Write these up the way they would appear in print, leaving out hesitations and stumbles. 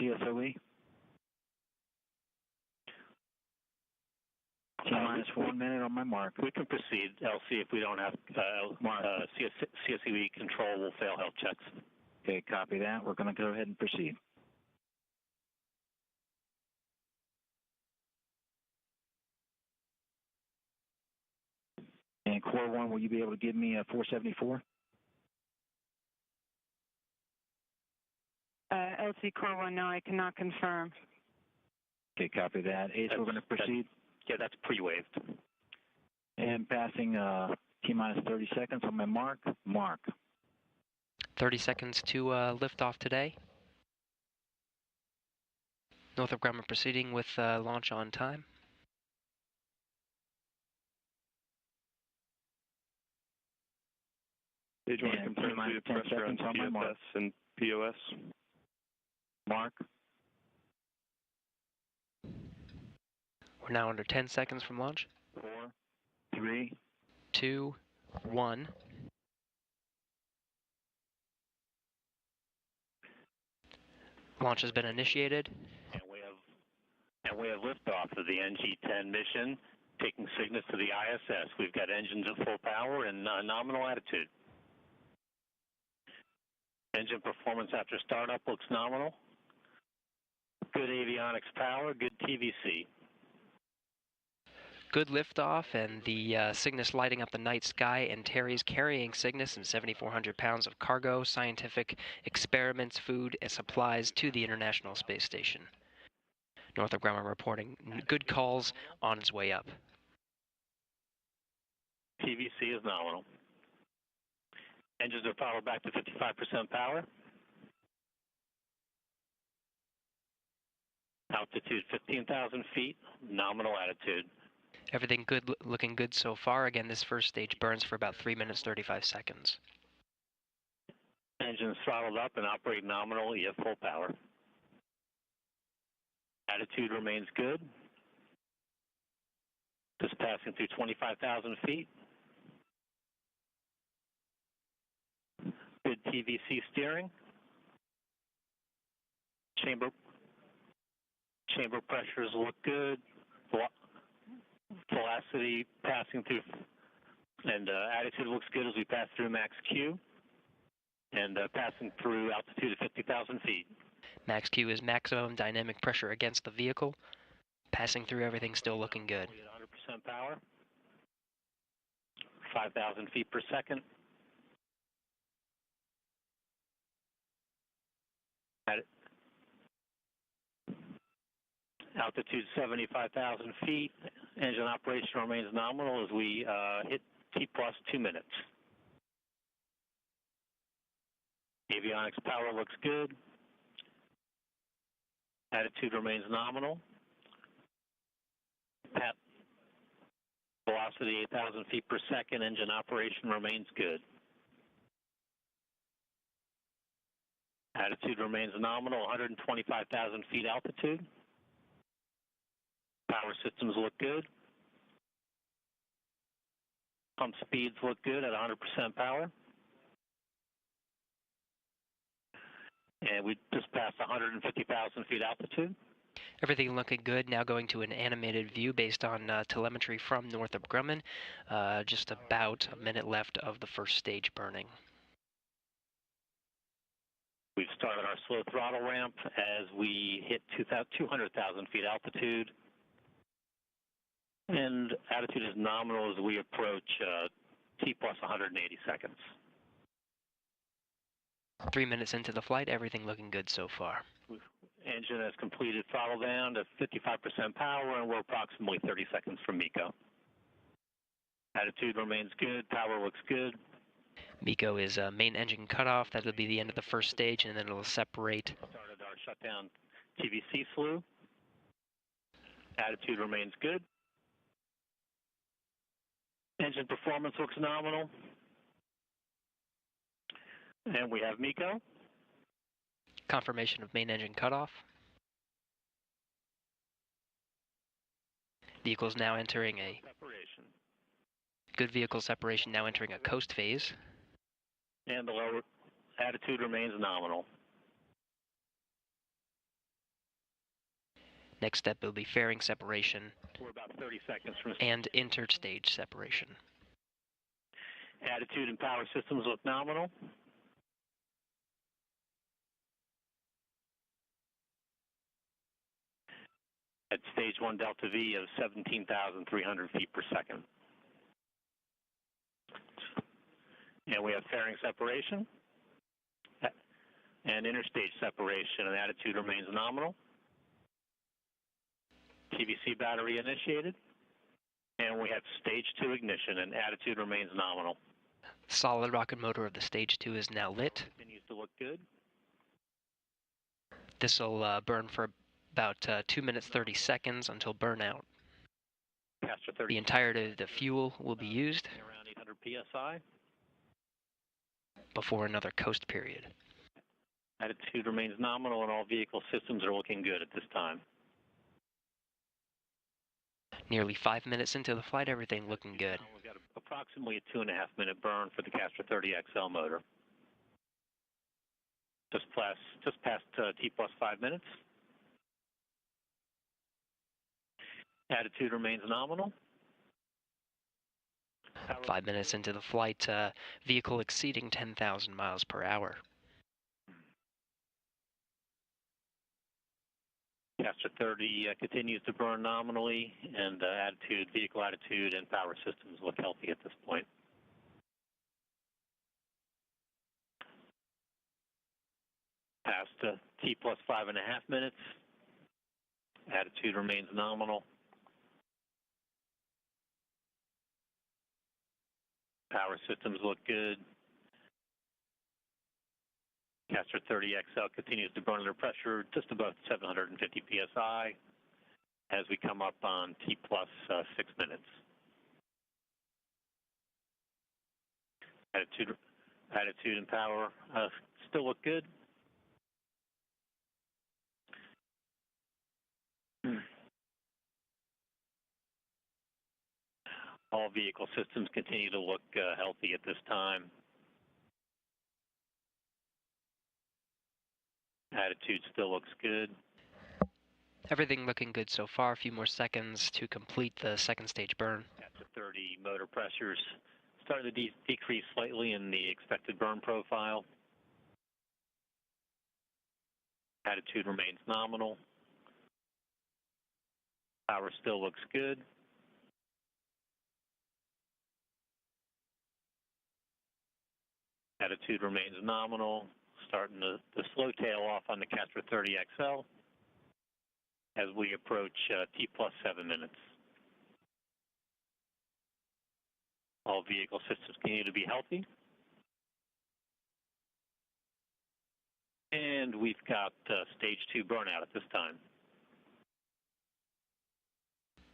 CSOE. T-minus 1 minute on my mark. We can proceed, LC, if we don't have CSOE control will fail health checks. Okay, copy that. We're going to go ahead and proceed. And Core 1, will you be able to give me a 474? LC Core 1, no, I cannot confirm. Okay, copy that. Ace, we're going to proceed. Yeah, that's pre-waved. And passing T-minus 30 seconds on my mark. Mark. 30 seconds to liftoff today. Northrop Grumman proceeding with launch on time. Did you want to confirm the pressure on PFS and POS? Mark. We're now under 10 seconds from launch. 4, 3, 2, 1. Launch has been initiated. And we have liftoff of the NG-10 mission, taking Cygnus to the ISS. We've got engines at full power and nominal attitude. Engine performance after startup looks nominal. Good avionics power, good TVC. Good liftoff, and the Cygnus lighting up the night sky. Antares carrying Cygnus and 7,400 pounds of cargo, scientific experiments, food, and supplies to the International Space Station. Northrop Grumman reporting good calls on its way up. TVC is nominal. Engines are powered back to 55% power. Altitude 15,000 feet, nominal attitude. Everything good, looking good so far. Again, this first stage burns for about 3 minutes, 35 seconds. Engines throttled up and operate nominally at full power. Attitude remains good. Just passing through 25,000 feet. Good TVC steering. Chamber pressures look good. Velocity passing through, and attitude looks good as we pass through max Q, and passing through altitude of 50,000 feet. Max Q is maximum dynamic pressure against the vehicle. Passing through everything still looking good. 100% power. 5,000 feet per second. Altitude 75,000 feet. Engine operation remains nominal as we hit T plus 2 minutes. Avionics power looks good. Attitude remains nominal. Velocity 8,000 feet per second. Engine operation remains good. Attitude remains nominal, 125,000 feet altitude. Power systems look good. Pump speeds look good at 100% power. And we just passed 150,000 feet altitude. Everything looking good. Now going to an animated view based on telemetry from Northrop Grumman. Just about a minute left of the first stage burning. We've started our slow throttle ramp as we hit 200,000 feet altitude. And attitude is nominal as we approach T plus 180 seconds. 3 minutes into the flight, everything looking good so far. Engine has completed throttle down to 55% power, and we're approximately 30 seconds from MECO. Attitude remains good, power looks good. MECO is main engine cutoff. That'll be the end of the first stage, and then it'll separate. Started our shutdown TVC slew. Attitude remains good. Engine performance looks nominal. And we have MECO. Confirmation of main engine cutoff. Vehicle's now entering a separation. Good vehicle separation, now entering a coast phase. And the lower attitude remains nominal. Next step will be fairing separation. We're about 30 seconds from and interstage separation. Attitude and power systems look nominal. At stage 1 delta V of 17,300 feet per second. And we have fairing separation and interstage separation, and attitude remains nominal. TVC battery initiated, and we have stage 2 ignition, and attitude remains nominal. Solid rocket motor of the stage 2 is now lit. Continues to look good. This will burn for about 2 minutes 30 seconds until burnout. The entirety of the fuel will be used around 800 psi before another coast period. Attitude remains nominal, and all vehicle systems are looking good at this time. Nearly 5 minutes into the flight, everything looking good. We've got approximately a 2.5 minute burn for the Castor 30 XL motor. Just past T plus 5 minutes. Attitude remains nominal. 5 minutes into the flight, vehicle exceeding 10,000 miles per hour. Castor 30 continues to burn nominally, and vehicle attitude and power systems look healthy at this point. Past T plus 5.5 minutes, attitude remains nominal. Power systems look good. Castor 30 XL continues to burn under pressure just above 750 psi as we come up on T plus 6 minutes. Attitude and power still look good. All vehicle systems continue to look healthy at this time. Attitude still looks good. Everything looking good so far. A few more seconds to complete the second stage burn. Castor 30 motor pressures starting to decrease slightly in the expected burn profile. Attitude remains nominal. Power still looks good. Attitude remains nominal. Starting to slow tail off on the Castor 30 XL as we approach T plus 7 minutes. All vehicle systems continue to be healthy. And we've got stage 2 burnout at this time.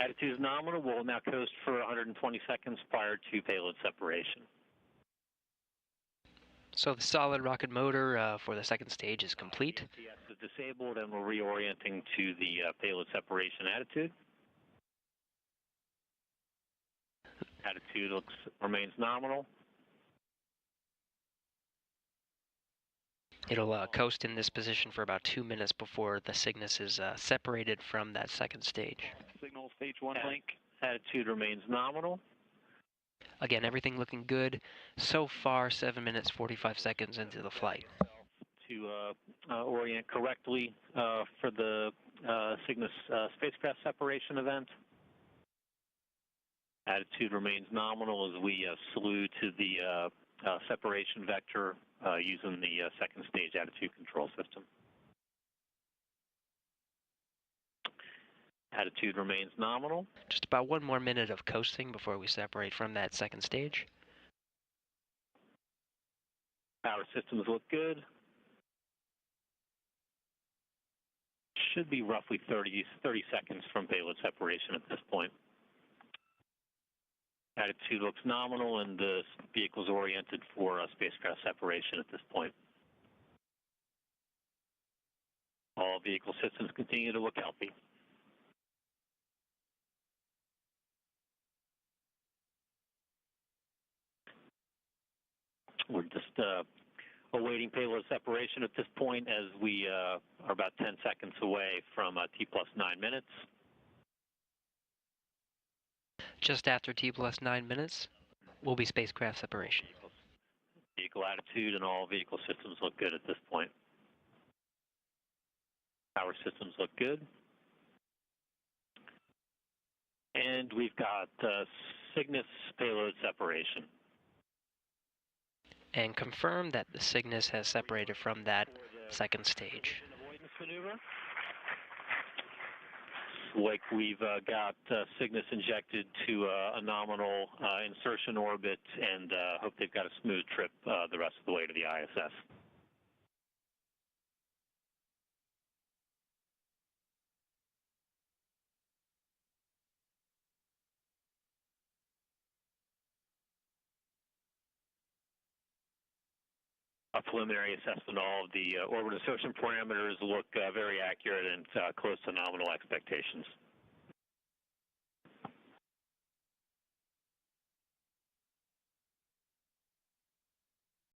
Attitude is nominal. We'll now coast for 120 seconds prior to payload separation. So the solid rocket motor for the second stage is complete. ATS is disabled, and we're reorienting to the payload separation attitude. Attitude remains nominal. It'll coast in this position for about 2 minutes before the Cygnus is separated from that second stage. Signal stage 1 link. Attitude remains nominal. Again, everything looking good. So far, 7 minutes, 45 seconds into the flight. To orient correctly for the Cygnus spacecraft separation event. Attitude remains nominal as we slew to the separation vector using the second stage attitude control system. Attitude remains nominal. Just about 1 more minute of coasting before we separate from that second stage. Power systems look good. Should be roughly 30 seconds from payload separation at this point. Attitude looks nominal, and the vehicle's oriented for spacecraft separation at this point. All vehicle systems continue to look healthy. We're just awaiting payload separation at this point as we are about 10 seconds away from T plus 9 minutes. Just after T plus 9 minutes will be spacecraft separation. Vehicle attitude and all vehicle systems look good at this point. Power systems look good. And we've got Cygnus payload separation. And confirm that the Cygnus has separated from that second stage. Avoidance maneuver. Like we've got Cygnus injected to a nominal insertion orbit, and hope they've got a smooth trip the rest of the way to the ISS. A preliminary assessment, all of the orbit insertion parameters look very accurate and close to nominal expectations.